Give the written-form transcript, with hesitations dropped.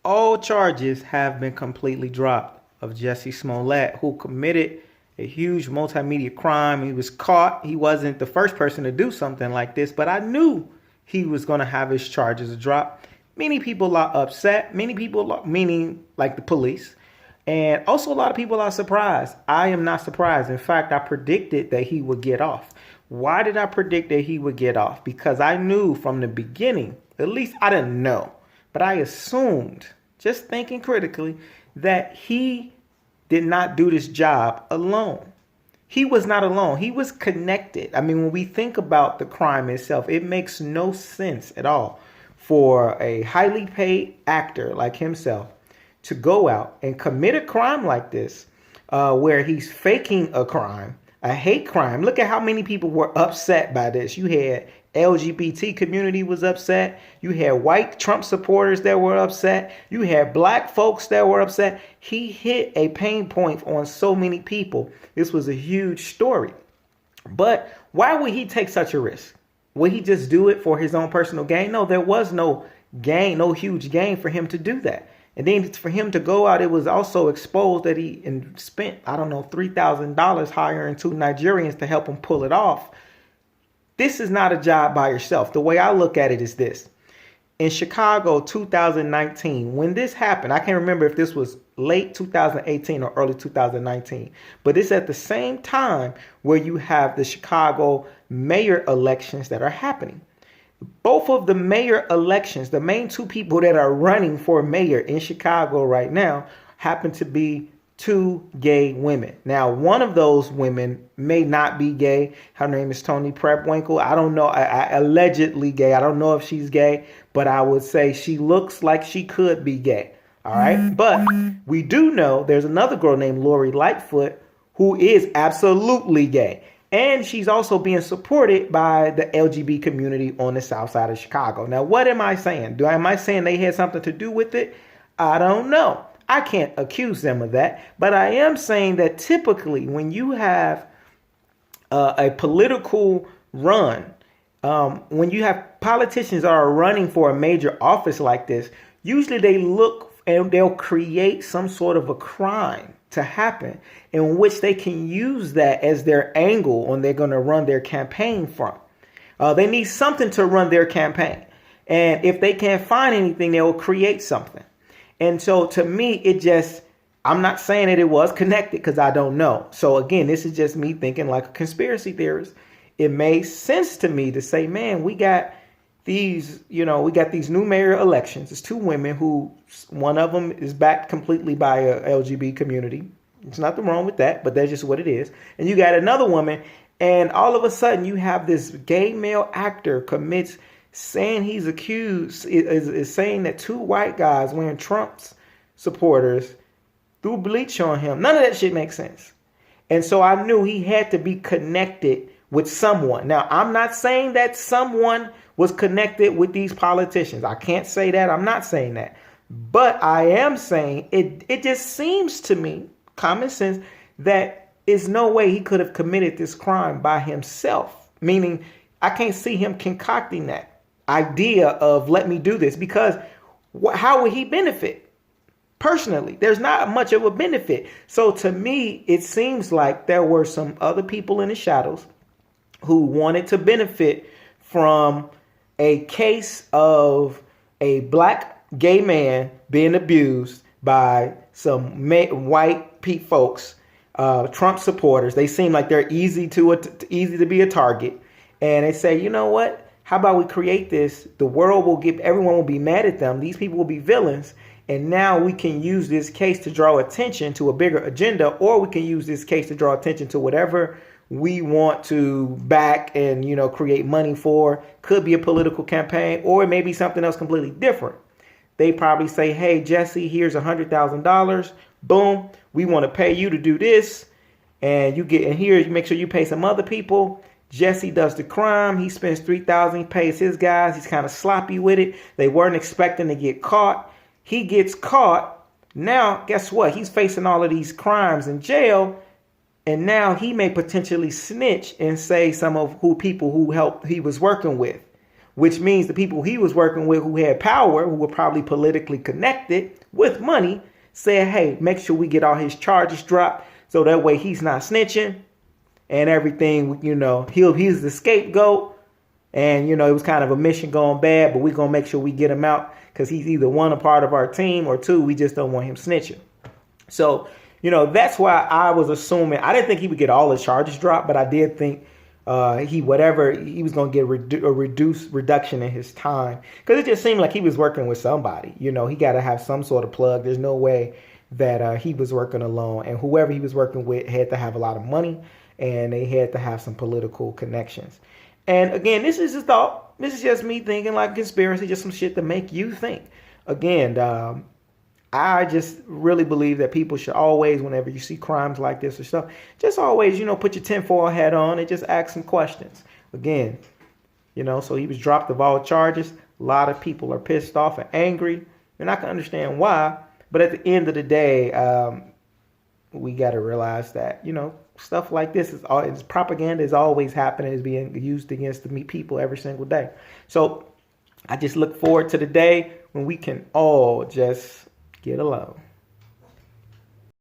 all charges have been completely dropped of Jessie Smollett, who committed a huge multimedia crime. He was caught. He wasn't the first person to do something like this, but I knew he was going to have his charges dropped. Many people are upset. Many people, meaning like the police. And also a lot of people are surprised. I am not surprised. In fact, I predicted that he would get off. Why did I predict that he would get off? Because I knew from the beginning, at least I didn't know, but I assumed, just thinking critically, that he did not do this job alone. He was not alone. He was connected. I mean, when we think about the crime itself, it makes no sense at all for a highly paid actor like himself to go out and commit a crime like this, where he's faking a crime, a hate crime. Look at how many people were upset by this. You had LGBT community was upset. You had white Trump supporters that were upset. You had black folks that were upset. He hit a pain point on so many people. This was a huge story. But why would he take such a risk? Would he just do it for his own personal gain? No, there was no gain, no huge gain for him to do that. And then for him to go out, it was also exposed that he spent, I don't know, $3,000 hiring two Nigerians to help him pull it off. This is not a job by yourself. The way I look at it is this. In Chicago 2019, when this happened, I can't remember if this was late 2018 or early 2019, but it's at the same time where you have the Chicago mayor elections that are happening. Both of the mayor elections, the main two people that are running for mayor in Chicago right now happen to be two gay women. Now, one of those women may not be gay. Her name is Toni Prepwinkle. I don't know. I allegedly gay. I don't know if she's gay, but I would say she looks like she could be gay. All right. But we do know there's another girl named Lori Lightfoot who is absolutely gay. And she's also being supported by the LGBT community on the south side of Chicago. Now, what am I saying? Am I saying they had something to do with it? I don't know. I can't accuse them of that. But I am saying that typically when you have a political run, when you have politicians that are running for a major office like this, usually they look and they'll create some sort of a crime to happen in which they can use that as their angle on they're going to run their campaign from. They need something to run their campaign. And if they can't find anything, they will create something. And so to me, I'm not saying that it was connected because I don't know. So again, this is just me thinking like a conspiracy theorist. It made sense to me to say, man, we got these new mayor elections. It's two women who one of them is backed completely by a LGBT community. There's nothing wrong with that, but that's just what it is. And you got another woman, and all of a sudden you have this gay male actor commits, saying he's accused, is saying that two white guys wearing Trump's supporters threw bleach on him. None of that shit makes sense. And so I knew he had to be connected with someone. Now, I'm not saying that someone was connected with these politicians. I can't say that. I'm not saying that. But I am saying it just seems to me, common sense, that there's no way he could have committed this crime by himself. Meaning, I can't see him concocting that idea of let me do this, because how would he benefit? Personally, there's not much of a benefit. So to me, it seems like there were some other people in the shadows who wanted to benefit from a case of a black gay man being abused by some white folks, Trump supporters. They seem like they're easy to be a target. And they say, you know what? How about we create this? The world will everyone will be mad at them. These people will be villains. And now we can use this case to draw attention to a bigger agenda, or we can use this case to draw attention to whatever we want to back and, create money for. Could be a political campaign, or it may be something else completely different. They probably say, hey, Jessie, here's $100,000. Boom. We want to pay you to do this. And you make sure you pay some other people. Jessie does the crime. He spends $3,000. He pays his guys. He's kind of sloppy with it. They weren't expecting to get caught. He gets caught. Now, guess what? He's facing all of these crimes in jail. And now he may potentially snitch and say some of people who he was working with. which means the people he was working with who had power, who were probably politically connected with money, said, hey, make sure we get all his charges dropped so that way he's not snitching and everything, he's the scapegoat. And, it was kind of a mission going bad, but we're going to make sure we get him out because he's either one, a part of our team, or two, we just don't want him snitching. So, that's why I was assuming, I didn't think he would get all his charges dropped, but I did think he was going to get a reduction in his time because it just seemed like he was working with somebody. He got to have some sort of plug. There's no way that he was working alone, and whoever he was working with had to have a lot of money and they had to have some political connections. And again, this is just thought. This is just me thinking like conspiracy, just some shit to make you think. Again, I just really believe that people should always, whenever you see crimes like this or stuff, just always, put your tinfoil hat on and just ask some questions. Again, so he was dropped of all charges. A lot of people are pissed off and angry, and I can understand why. But at the end of the day, we got to realize that, stuff like this is propaganda is always happening, is being used against the people every single day. So I just look forward to the day when we can all just get along.